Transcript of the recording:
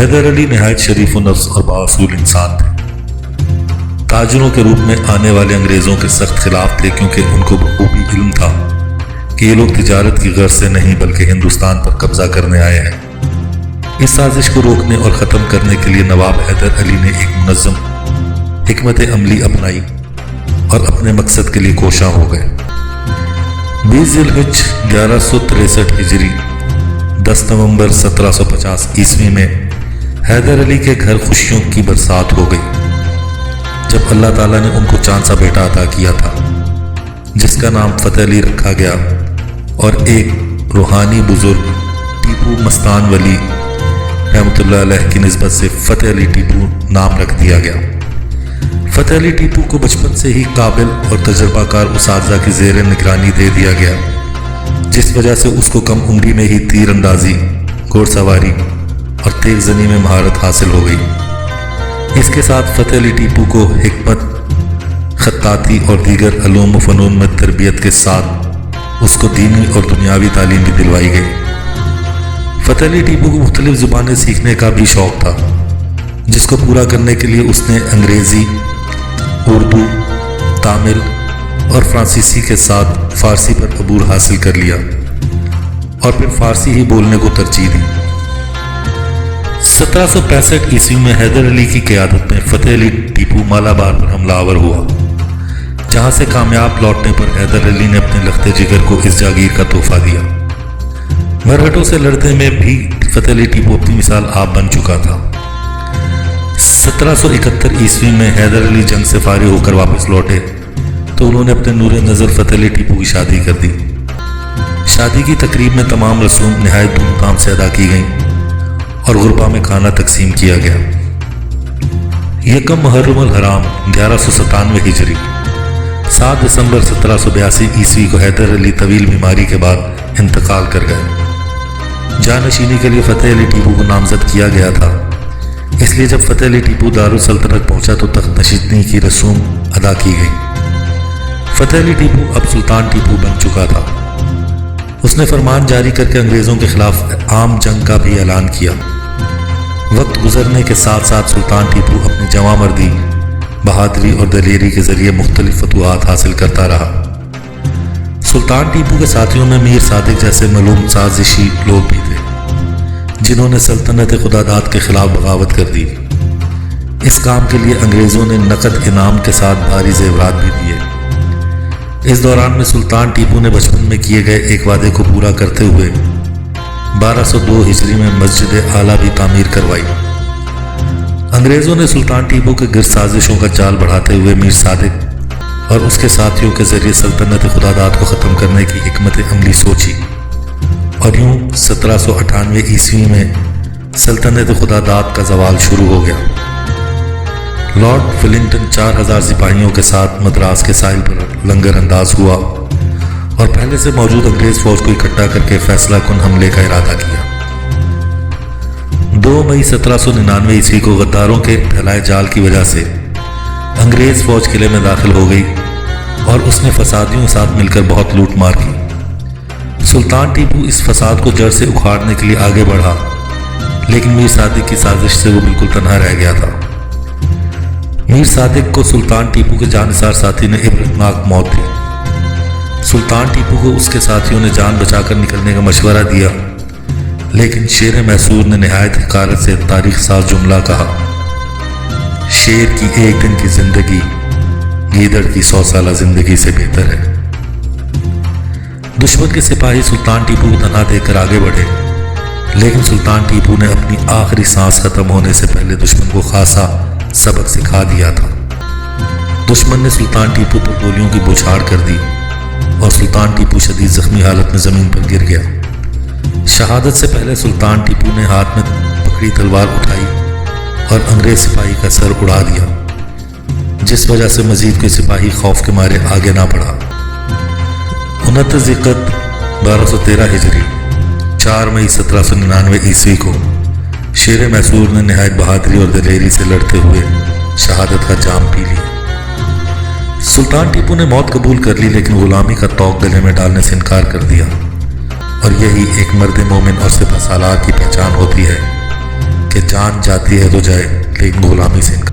حیدر علی نہایت شریف و نفس اور بااصول انسان تھے۔ تاجروں کے روپ میں آنے والے انگریزوں کے سخت خلاف تھے، کیونکہ ان کو بخوبی علم تھا کہ یہ لوگ تجارت کی غرض سے نہیں بلکہ ہندوستان پر قبضہ کرنے آئے ہیں۔ اس سازش کو روکنے اور ختم کرنے کے لیے نواب حیدر علی نے ایک منظم حکمت عملی اپنائی اور اپنے مقصد کے لیے کوشاں ہو گئے۔ 20 ذی الحجہ 1163 ہجری 10 نومبر 1750 عیسوی میں حیدر علی کے گھر خوشیوں کی برسات ہو گئی، جب اللہ تعالیٰ نے ان کو چاند سا بیٹا عطا کیا تھا جس کا نام فتح علی رکھا گیا، اور ایک روحانی بزرگ ٹیپو مستان ولی رحمۃ اللہ علیہ کی نسبت سے فتح علی ٹیپو نام رکھ دیا گیا۔ فتح علی ٹیپو کو بچپن سے ہی قابل اور تجربہ کار اساتذہ کی زیر نگرانی دے دیا گیا، جس وجہ سے اس کو کم عمری میں ہی تیر اندازی، گھوڑ سواری اور تیز زنی میں مہارت حاصل ہو گئی۔ اس کے ساتھ فتح علی ٹیپو کو حکمت، خطاطی اور دیگر علوم و فنون میں تربیت کے ساتھ اس کو دینی اور دنیاوی تعلیم بھی دلوائی گئی۔ فتح علی ٹیپو کو مختلف زبانیں سیکھنے کا بھی شوق تھا، جس کو پورا کرنے کے لیے اس نے انگریزی، اردو، تامل اور فرانسیسی کے ساتھ فارسی پر عبور حاصل کر لیا اور پھر فارسی ہی بولنے کو ترجیح دی۔ 1765 عیسوی میں حیدر علی کی قیادت میں فتح علی ٹیپو مالابار پر حملہ آور ہوا، جہاں سے کامیاب لوٹنے پر حیدر علی نے اپنے لخت جگر کو اس جاگیر کا تحفہ دیا۔ مرہٹوں سے لڑنے میں بھی فتح علی ٹیپو اپنی مثال آپ بن چکا تھا۔ 1771 عیسوی میں حیدر علی جنگ سے فارغ ہو کر واپس لوٹے تو انہوں نے اپنے نور نظر فتح علی ٹیپو کی شادی کر دی۔ شادی کی تقریب میں تمام رسوم نہایت دھوم دھام سے ادا کی گئیں اور غربا میں کھانا تقسیم کیا گیا۔ یکم محرم الحرام 1197 ہجری 7 دسمبر 1782 عیسوی کو حیدر علی طویل بیماری کے بعد انتقال کر گئے۔ جانشینی کے لیے فتح علی ٹیپو کو نامزد کیا گیا تھا، اس لیے جب فتح علی ٹیپو دارالسلطنت پہنچا تو تخت نشستنی کی رسوم ادا کی گئی۔ فتح علی ٹیپو اب سلطان ٹیپو بن چکا تھا۔ اس نے فرمان جاری کر کے انگریزوں کے خلاف عام جنگ کا بھی اعلان کیا۔ وقت گزرنے کے ساتھ ساتھ سلطان ٹیپو اپنی جواں مردی، بہادری اور دلیری کے ذریعے مختلف فتوحات حاصل کرتا رہا۔ سلطان ٹیپو کے ساتھیوں میں میر صادق جیسے معلوم سازشی لوگ بھی تھے، جنہوں نے سلطنت خداداد کے خلاف بغاوت کر دی۔ اس کام کے لیے انگریزوں نے نقد انعام کے ساتھ بھاری زیورات بھی دیے۔ اس دوران میں سلطان ٹیپو نے بچپن میں کیے گئے ایک وعدے کو پورا کرتے ہوئے 1202 ہجری میں مسجد اعلیٰ بھی تعمیر کروائی۔ انگریزوں نے سلطان ٹیپو کے گرد سازشوں کا جال بڑھاتے ہوئے میر صادق اور اس کے ساتھیوں کے ذریعے سلطنت خداداد کو ختم کرنے کی حکمت عملی سوچی، اور یوں 1798 عیسوی میں سلطنت خداداد کا زوال شروع ہو گیا۔ لارڈ ویلنگٹن 4000 سپاہیوں کے ساتھ مدراس کے ساحل پر لنگر انداز ہوا اور پہلے سے موجود انگریز فوج کو اکٹھا کر کے فیصلہ کن حملے کا ارادہ کیا۔ 2 مئی 1799 عیسوی کو غداروں کے پھیلائے جال کی وجہ سے انگریز فوج قلعے میں داخل ہو گئی اور اس نے فسادیوں کے ساتھ مل کر بہت لوٹ مار کی۔ سلطان ٹیپو اس فساد کو جڑ سے اکھاڑنے کے لیے آگے بڑھا، لیکن میر صادق کی سازش سے وہ بالکل تنہا رہ گیا تھا۔ میر صادق کو سلطان ٹیپو کے جانثار ساتھی نے عبرتناک موت دی۔ سلطان ٹیپو کو اس کے ساتھیوں نے جان بچا کر نکلنے کا مشورہ دیا، لیکن شیر میسور نے نہایت حقارت سے تاریخ ساز جملہ کہا: شیر کی ایک دن کی زندگی گیدڑ کی 100 سالہ زندگی سے بہتر ہے۔ دشمن کے سپاہی سلطان ٹیپو کو تنہا دے کر آگے بڑھے، لیکن سلطان ٹیپو نے اپنی آخری سانس ختم ہونے سے پہلے دشمن کو خاصا سبق سکھا دیا تھا۔ دشمن نے سلطان ٹیپو پر گولیوں کی بوچھاڑ کر دی اور سلطان ٹیپو شدید زخمی حالت میں زمین پر گر گیا۔ شہادت سے پہلے سلطان ٹیپو نے ہاتھ میں پکڑی تلوار اٹھائی اور انگریز سپاہی کا سر اڑا دیا، جس وجہ سے مزید کوئی سپاہی خوف کے مارے آگے نہ بڑھا۔ 29 ذی-القعدہ 1213 ہجری 4 مئی 1799 عیسوی کو شیر میسور نے نہایت بہادری اور دلیری سے لڑتے ہوئے شہادت کا جام پی لیا۔ سلطان ٹیپو نے موت قبول کر لی، لیکن غلامی کا طوق گلے میں ڈالنے سے انکار کر دیا، اور یہی ایک مرد مومن اور سپہ سالار کی پہچان ہوتی ہے کہ جان جاتی ہے تو جائے لیکن غلامی سے انکار